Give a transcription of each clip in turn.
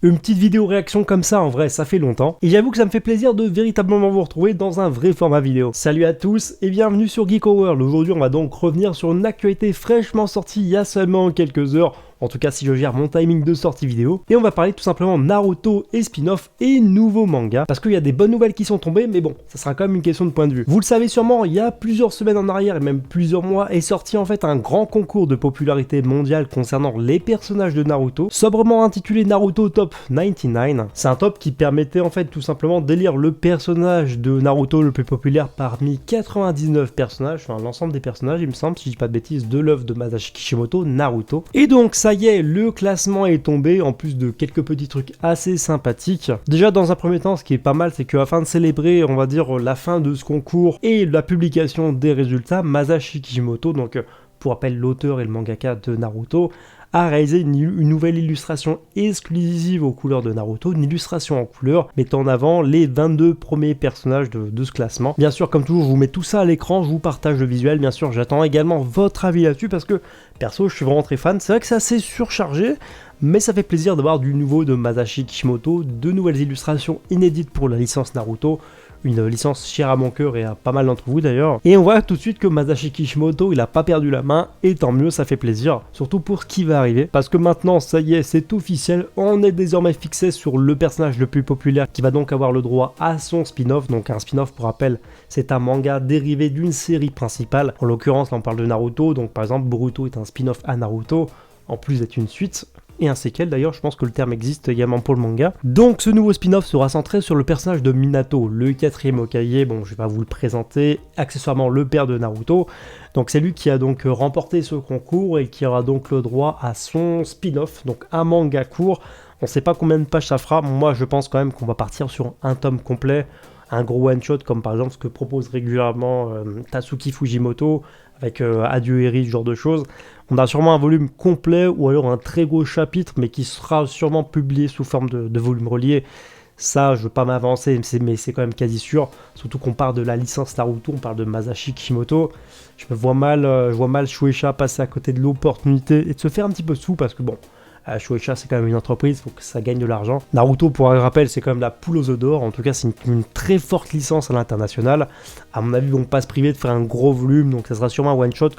Une petite vidéo réaction comme ça, en vrai, ça fait longtemps. Et j'avoue que ça me fait plaisir de véritablement vous retrouver dans un vrai format vidéo. Salut à tous et bienvenue sur Geeko World. Aujourd'hui, on va donc revenir sur une actualité fraîchement sortie il y a seulement quelques heures. En tout cas, si je gère mon timing de sortie vidéo. Et on va parler tout simplement Naruto et spin-off et nouveaux mangas. Parce qu'il y a des bonnes nouvelles qui sont tombées, mais bon, ça sera quand même une question de point de vue. Vous le savez sûrement, il y a plusieurs semaines en arrière et même plusieurs mois est sorti en fait un grand concours de popularité mondiale concernant les personnages de Naruto, sobrement intitulé Naruto Top 99. C'est un top qui permettait en fait tout simplement d'élire le personnage de Naruto le plus populaire parmi 99 personnages, enfin l'ensemble des personnages il me semble, si je dis pas de bêtises, de l'œuvre de Masashi Kishimoto, Naruto. Et donc ça y est, le classement est tombé, en plus de quelques petits trucs assez sympathiques. Déjà dans un premier temps, ce qui est pas mal, c'est qu'afin de célébrer, on va dire, la fin de ce concours et la publication des résultats, Masashi Kishimoto, donc pour rappel l'auteur et le mangaka de Naruto, a réalisé une nouvelle illustration exclusive aux couleurs de Naruto, une illustration en couleur mettant en avant les 22 premiers personnages de ce classement. Bien sûr, comme toujours, je vous mets tout ça à l'écran, je vous partage le visuel, bien sûr, j'attends également votre avis là-dessus parce que, perso, je suis vraiment très fan. C'est vrai que c'est assez surchargé, mais ça fait plaisir d'avoir du nouveau de Masashi Kishimoto, de nouvelles illustrations inédites pour la licence Naruto, une licence chère à mon cœur et à pas mal d'entre vous d'ailleurs. Et on voit tout de suite que Masashi Kishimoto il a pas perdu la main et tant mieux, ça fait plaisir, surtout pour ce qui va arriver, parce que maintenant ça y est, c'est officiel, on est désormais fixé sur le personnage le plus populaire qui va donc avoir le droit à son spin-off. Donc un spin-off, pour rappel, c'est un manga dérivé d'une série principale, en l'occurrence là on parle de Naruto, donc par exemple Boruto est un spin-off à Naruto, en plus d'être une suite, et un séquel d'ailleurs, je pense que le terme existe également pour le manga. Donc ce nouveau spin-off sera centré sur le personnage de Minato, le 4e Hokage, bon je vais pas vous le présenter, accessoirement le père de Naruto. Donc c'est lui qui a donc remporté ce concours et qui aura donc le droit à son spin-off, donc un manga court. On sait pas combien de pages ça fera, moi je pense quand même qu'on va partir sur un tome complet, un gros one-shot comme par exemple ce que propose régulièrement Tatsuki Fujimoto avec Adieu Eri, ce genre de choses. On a sûrement un volume complet ou alors un très gros chapitre mais qui sera sûrement publié sous forme de volume relié. Ça, je veux pas m'avancer, mais c'est quand même quasi sûr. Surtout qu'on parle de la licence Naruto, on parle de Masashi Kishimoto. Je vois mal Shueisha passer à côté de l'opportunité et de se faire un petit peu sous parce que bon, Shueisha c'est quand même une entreprise, il faut que ça gagne de l'argent. Naruto, pour un rappel, c'est quand même la poule aux œufs d'or, en tout cas c'est une très forte licence à l'international. À mon avis, ils vont pas se priver de faire un gros volume, donc ça sera sûrement un one-shot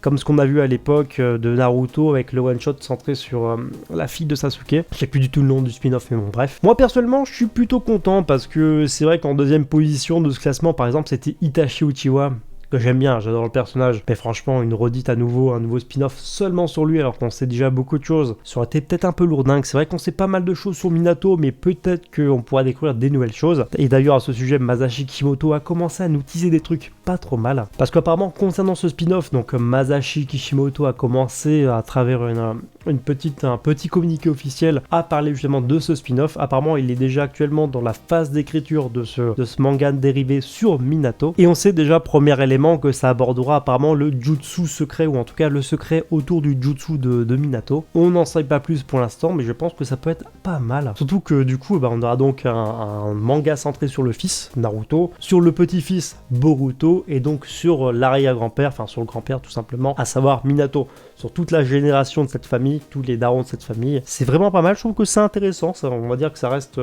comme ce qu'on a vu à l'époque de Naruto avec le one-shot centré sur la fille de Sasuke. Je sais plus du tout le nom du spin-off, mais bon bref. Moi personnellement, je suis plutôt content parce que c'est vrai qu'en deuxième position de ce classement, par exemple, c'était Itachi Uchiwa, que j'aime bien, j'adore le personnage, mais franchement une redite à nouveau, un nouveau spin-off seulement sur lui alors qu'on sait déjà beaucoup de choses, ça aurait été peut-être un peu lourdingue. C'est vrai qu'on sait pas mal de choses sur Minato, mais peut-être qu'on pourra découvrir des nouvelles choses. Et d'ailleurs à ce sujet, Masashi Kishimoto a commencé à nous teaser des trucs pas trop mal, parce qu'apparemment concernant ce spin-off, donc Masashi Kishimoto a commencé à travers un petit communiqué officiel à parler justement de ce spin-off. Apparemment il est déjà actuellement dans la phase d'écriture de ce manga dérivé sur Minato, et on sait déjà, premier élément, que ça abordera apparemment le jutsu secret, ou en tout cas le secret autour du jutsu de Minato. On n'en sait pas plus pour l'instant, mais je pense que ça peut être pas mal. Surtout que du coup, on aura donc un manga centré sur le fils, Naruto, sur le petit-fils, Boruto, et donc sur l'arrière-grand-père, enfin sur le grand-père tout simplement, à savoir Minato. Sur toute la génération de cette famille, tous les darons de cette famille. C'est vraiment pas mal, je trouve que c'est intéressant, ça, on va dire que ça reste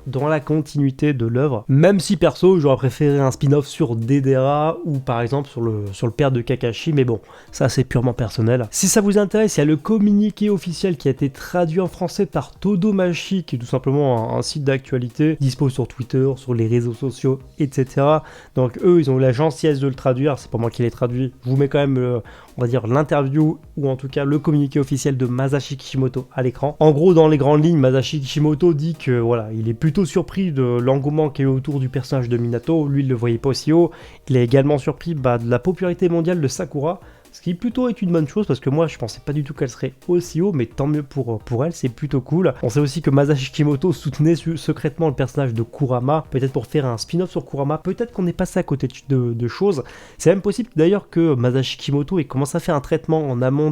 dans la continuité de l'œuvre, même si perso j'aurais préféré un spin-off sur Deidara ou par exemple sur le père de Kakashi, mais bon, ça c'est purement personnel. Si ça vous intéresse, il y a le communiqué officiel qui a été traduit en français par Todomachi, qui est tout simplement un site d'actualité, dispo sur Twitter, sur les réseaux sociaux, etc. Donc eux, ils ont eu la gentillesse de le traduire, c'est pas moi qui l'ai traduit, je vous mets quand même on va dire l'interview, ou en tout cas le communiqué officiel de Masashi Kishimoto à l'écran. En gros, dans les grandes lignes, Masashi Kishimoto dit que voilà, il est plutôt surpris de l'engouement qu'il y a eu autour du personnage de Minato, lui il le voyait pas aussi haut. Il est également surpris de la popularité mondiale de Sakura, ce qui plutôt est une bonne chose parce que moi je pensais pas du tout qu'elle serait aussi haut, mais tant mieux pour elle, c'est plutôt cool. On sait aussi que Masashi Kishimoto soutenait secrètement le personnage de Kurama, peut-être pour faire un spin-off sur Kurama, peut-être qu'on est passé à côté de choses. C'est même possible d'ailleurs que Masashi Kishimoto ait commencé à faire un traitement en amont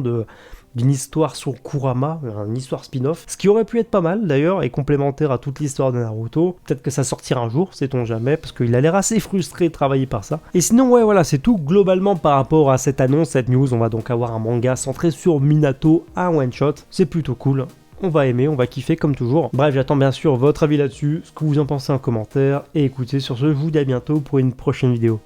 d'une histoire sur Kurama, une histoire spin-off, ce qui aurait pu être pas mal d'ailleurs et complémentaire à toute l'histoire de Naruto. Peut-être que ça sortira un jour, sait-on jamais, parce qu'il a l'air assez frustré de travailler par ça. Et sinon, ouais, voilà, c'est tout globalement par rapport à cette annonce, cette news. On va donc avoir un manga centré sur Minato, un one-shot, c'est plutôt cool. on va aimer, on va kiffer comme toujours. Bref, j'attends bien sûr votre avis là-dessus, ce que vous en pensez en commentaire, et écoutez, sur ce, je vous dis à bientôt pour une prochaine vidéo.